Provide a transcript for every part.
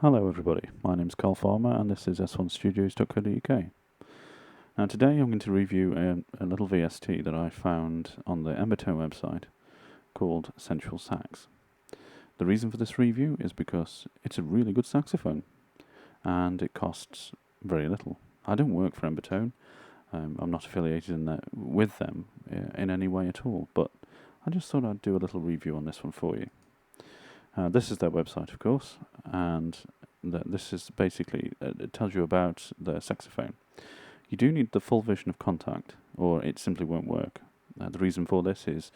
Hello everybody, my name's Carl Farmer and this is s1studios.co.uk. Now today I'm going to review a little VST that I found on the Embertone website called Sensual Sax. The reason for this review is because it's a really good saxophone and it costs very little. I don't work for Embertone, I'm not affiliated with them in any way at all, but I just thought I'd do a little review on this one for you. This is their website, of course, and this is basically, it tells you about the saxophone. You do need the full version of Contact, or it simply won't work. The reason for this is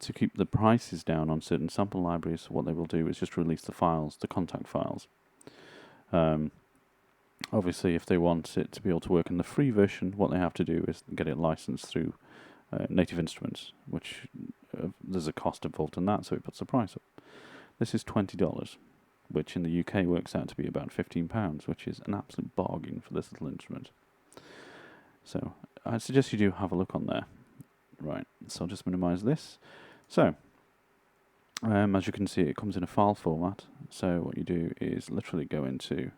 to keep the prices down on certain sample libraries. What they will do is just release the files, the Contact files. Obviously, if they want it to be able to work in the free version, what they have to do is get it licensed through Native Instruments, which there's a cost involved in that, so it puts the price up. This is $20, which in the UK works out to be about £15, which is an absolute bargain for this little instrument. So I suggest you do have a look on there. Right, so I'll just minimise this. So, as you can see, it comes in a file format. So what you do is literally go into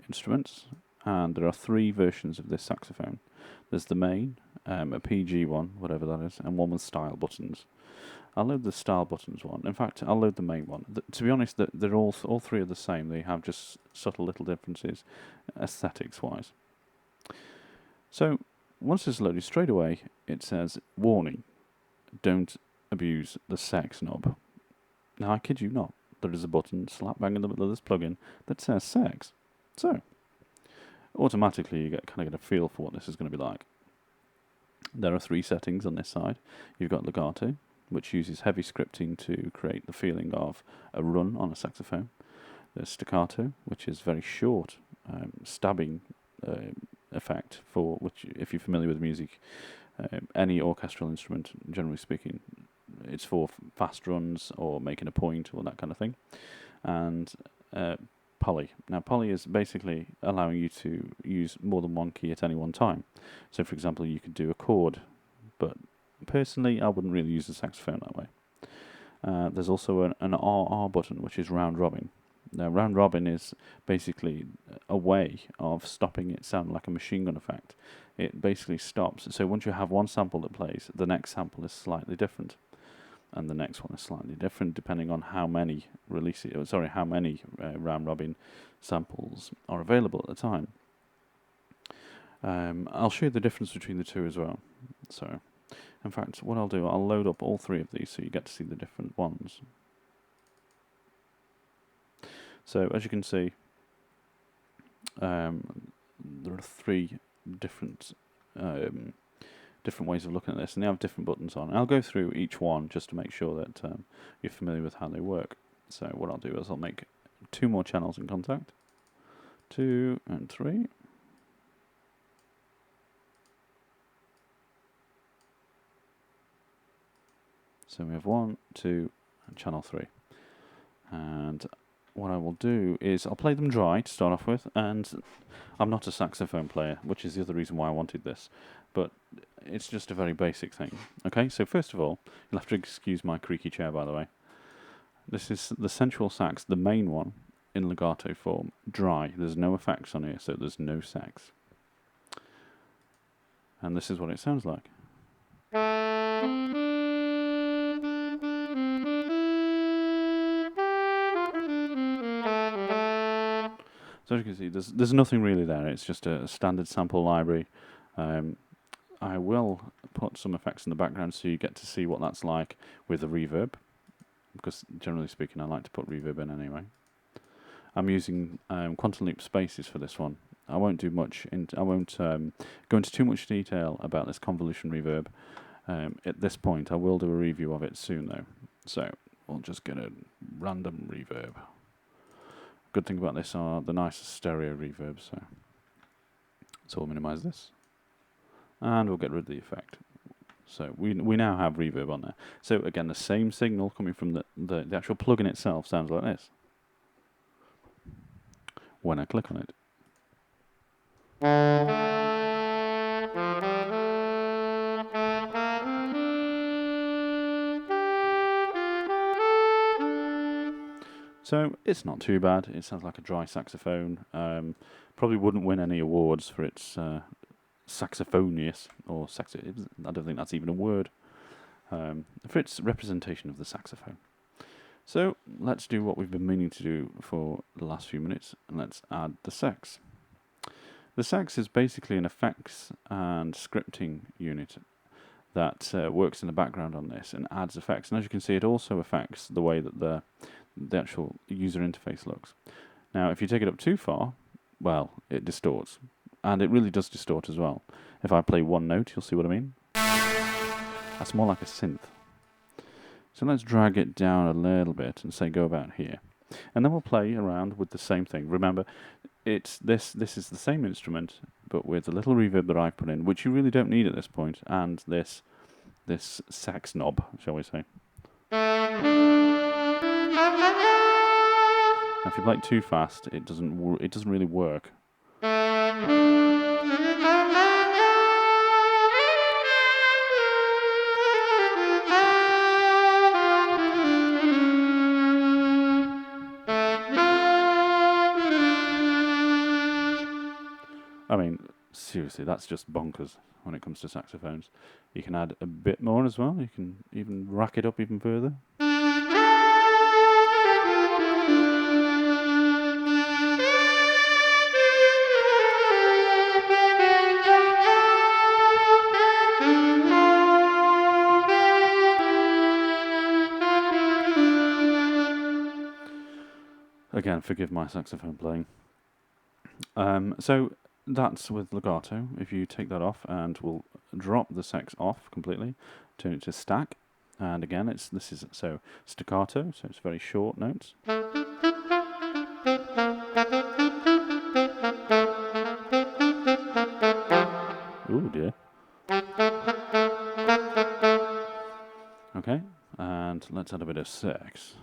Instruments, and there are three versions of this saxophone. There's the main, a PG one, whatever that is, and one with style buttons. I'll load the style buttons one. In fact, I'll load the main one. To be honest, they're all three are the same. They have just subtle little differences, aesthetics-wise. So, once it's loaded straight away, it says, warning, don't abuse the sex knob. Now, I kid you not, there is a button slap bang in the middle of this plugin that says sex. So, automatically you get a feel for what this is going to be like. There are three settings on this side. You've got legato, which uses heavy scripting to create the feeling of a run on a saxophone. There's staccato, which is very short, stabbing effect, for which, if you're familiar with music, any orchestral instrument, generally speaking, it's for fast runs or making a point or that kind of thing. And poly. Now, poly is basically allowing you to use more than one key at any one time. So, for example, you could do a chord, but personally, I wouldn't really use the saxophone that way. There's also an RR button, which is round robin. Now, round robin is basically a way of stopping it sounding like a machine gun effect. It basically stops. So once you have one sample that plays, the next sample is slightly different, and the next one is slightly different depending on how many round robin samples are available at the time. I'll show you the difference between the two as well. So, in fact, what I'll do, I'll load up all three of these so you get to see the different ones. So, as you can see, there are three different ways of looking at this, and they have different buttons on. And I'll go through each one just to make sure that you're familiar with how they work. So, what I'll do is I'll make two more channels in Contact, 2 and 3. So we have 1, 2, and channel 3. And what I will do is I'll play them dry to start off with, and I'm not a saxophone player, which is the other reason why I wanted this, but it's just a very basic thing. Okay, so first of all, you'll have to excuse my creaky chair, by the way. This is the Sensual Sax, the main one, in legato form, dry. There's no effects on here, so there's no sax. And this is what it sounds like. So as you can see, there's nothing really there. It's just a standard sample library. I will put some effects in the background so you get to see what that's like with the reverb, because generally speaking, I like to put reverb in anyway. I'm using quantum loop spaces for this one. I won't do much. I won't go into too much detail about this convolution reverb at this point. I will do a review of it soon, though. So we'll just get a random reverb. Good thing about this are the nice stereo reverbs. So we'll minimize this, and we'll get rid of the effect. So we now have reverb on there. So again, the same signal coming from the actual plugin itself sounds like this when I click on it. So it's not too bad. It sounds like a dry saxophone. Probably wouldn't win any awards for its saxophonious or I don't think that's even a word. For its representation of the saxophone. So let's do what we've been meaning to do for the last few minutes, and let's add the sax. The sax is basically an effects and scripting unit that works in the background on this and adds effects. And as you can see, it also affects the way that the actual user interface looks. Now, if you take it up too far, well, it distorts. And it really does distort as well. If I play one note, you'll see what I mean. That's more like a synth. So let's drag it down a little bit and say go about here. And then we'll play around with the same thing. Remember, it's this is the same instrument, but with a little reverb that I've put in, which you really don't need at this point, and this sax knob, shall we say. Now, if you play it too fast, it doesn't really work. I mean, seriously, that's just bonkers when it comes to saxophones. You can add a bit more as well. You can even rack it up even further. Again, forgive my saxophone playing. So that's with legato. If you take that off, and we'll drop the sax off completely, turn it to stack, and again, this is so staccato, so it's very short notes. Ooh dear. Okay, and let's add a bit of sax.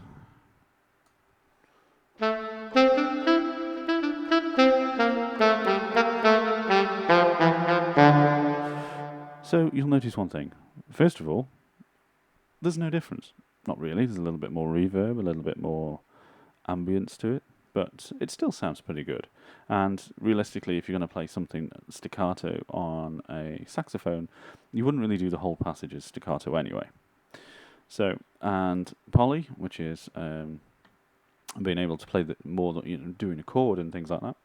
So you'll notice one thing. First of all, there's no difference. Not really. There's a little bit more reverb, a little bit more ambience to it, but it still sounds pretty good. And realistically, if you're going to play something staccato on a saxophone, you wouldn't really do the whole passage as staccato anyway. So, and poly, which is being able to play more, doing a chord and things like that.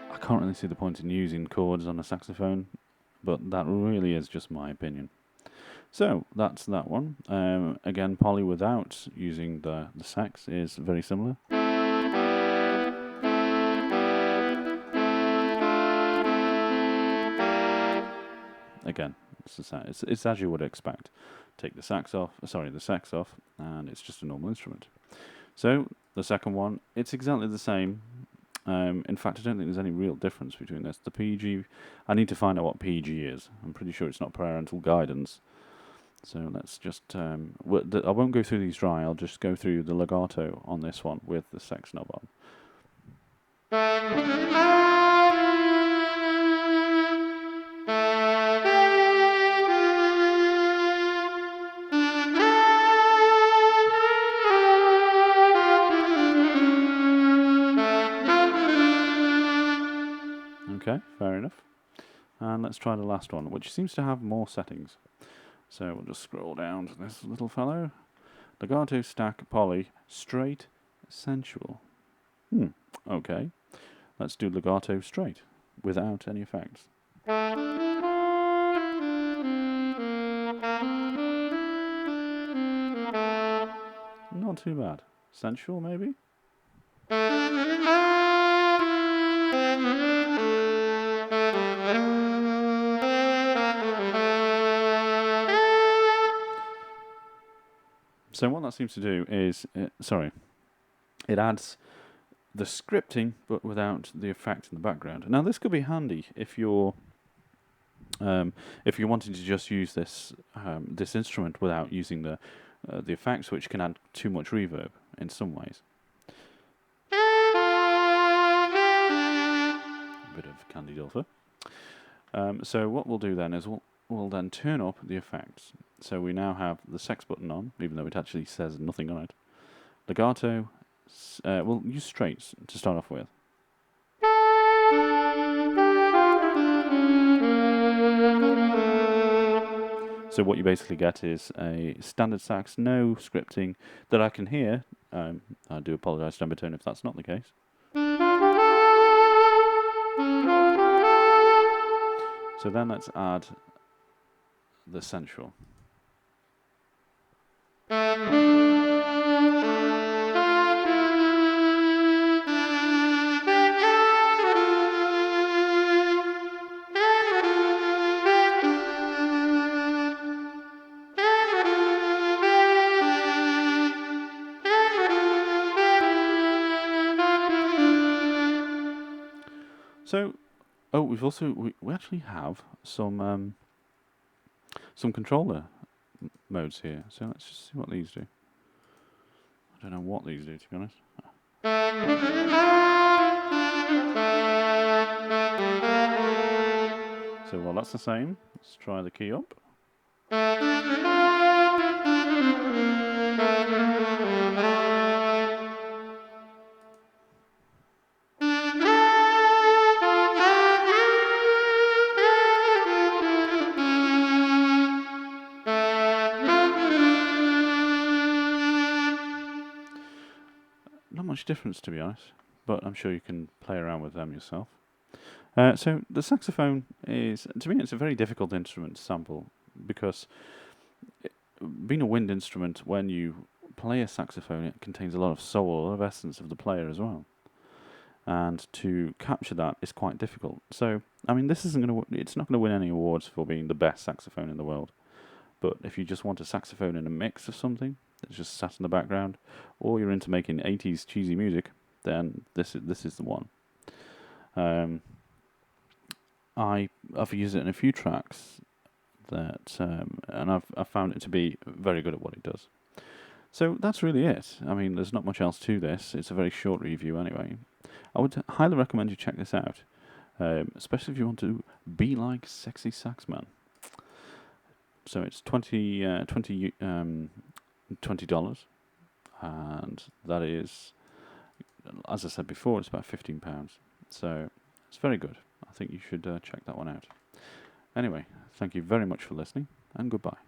I can't really see the point in using chords on a saxophone, but that really is just my opinion. So that's that one. Again, poly without using the sax is very similar. Again, it's as you would expect. Take the sax off, and it's just a normal instrument. So the second one, it's exactly the same. In fact, I don't think there's any real difference between this. The PG, I need to find out what PG is. I'm pretty sure it's not parental guidance. So let's just, I won't go through these dry, I'll just go through the legato on this one with the sax knob on. Okay, fair enough. And let's try the last one, which seems to have more settings. So we'll just scroll down to this little fellow. Legato, stack, poly, straight, sensual. Okay. Let's do legato straight, without any effects. Not too bad. Sensual, maybe? So what that seems to do is, it adds the scripting, but without the effect in the background. Now this could be handy if you're If you're wanting to just use this this instrument without using the effect switch, can add too much reverb in some ways. A bit of Candy Dulfer. So what we'll do then is we'll then turn up the effects. So we now have the sex button on, even though it actually says nothing on it. Legato. We'll use straights to start off with. So what you basically get is a standard sax, no scripting that I can hear. I do apologise to Embertone if that's not the case. So then let's add the Sensual. So, we actually have some controller modes here. So let's just see what these do. I don't know what these do, to be honest. So while that's the same, let's try the key up. Not much difference, to be honest, but I'm sure you can play around with them yourself. So the saxophone is, to me, it's a very difficult instrument to sample because being a wind instrument, when you play a saxophone, it contains a lot of soul, a lot of essence of the player as well. And to capture that is quite difficult. So, I mean, this isn't going to, it's not going to win any awards for being the best saxophone in the world. But if you just want a saxophone in a mix of something that's just sat in the background, or you're into making 80s cheesy music, then this is the one. I've used it in a few tracks that, and I've found it to be very good at what it does. So that's really it. I mean, there's not much else to this. It's a very short review anyway. I would highly recommend you check this out, especially if you want to be like Sexy Saxman. So it's $20, and that is, as I said before, it's about £15. So it's very good. I think you should check that one out. Anyway, thank you very much for listening, and goodbye.